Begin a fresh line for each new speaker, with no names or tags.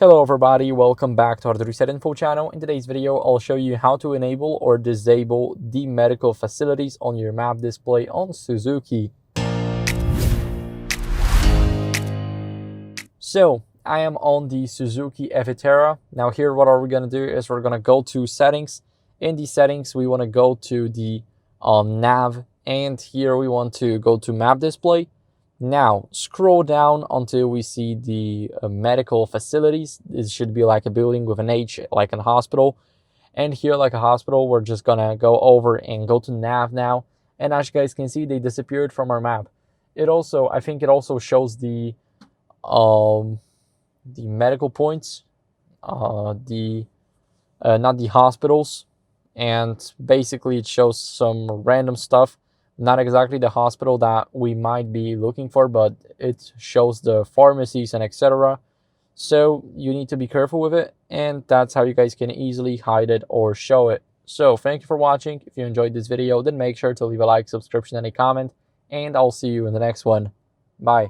Hello everybody, welcome back to our Reset Info channel. In today's video, I'll show you how to enable or disable the medical facilities on your map display on Suzuki. So, I am on the Suzuki Eviterra. Now here, what are we going to do is we're going to go to settings. In the settings, we want to go to the nav, and here we want to go to map display. Now, scroll down until we see the medical facilities. It should be like a building with an H, like a hospital. And here, like a hospital, we're just gonna go over and go to nav now. And as you guys can see, they disappeared from our map. I think it also shows the medical points, not the hospitals. And basically, it shows some random stuff. Not exactly the hospital that we might be looking for, but it shows the pharmacies and etc. So you need to be careful with it, and that's how you guys can easily hide it or show it. So thank you for watching. If you enjoyed this video, then make sure to leave a like, subscription, and a comment, and I'll see you in the next one. Bye.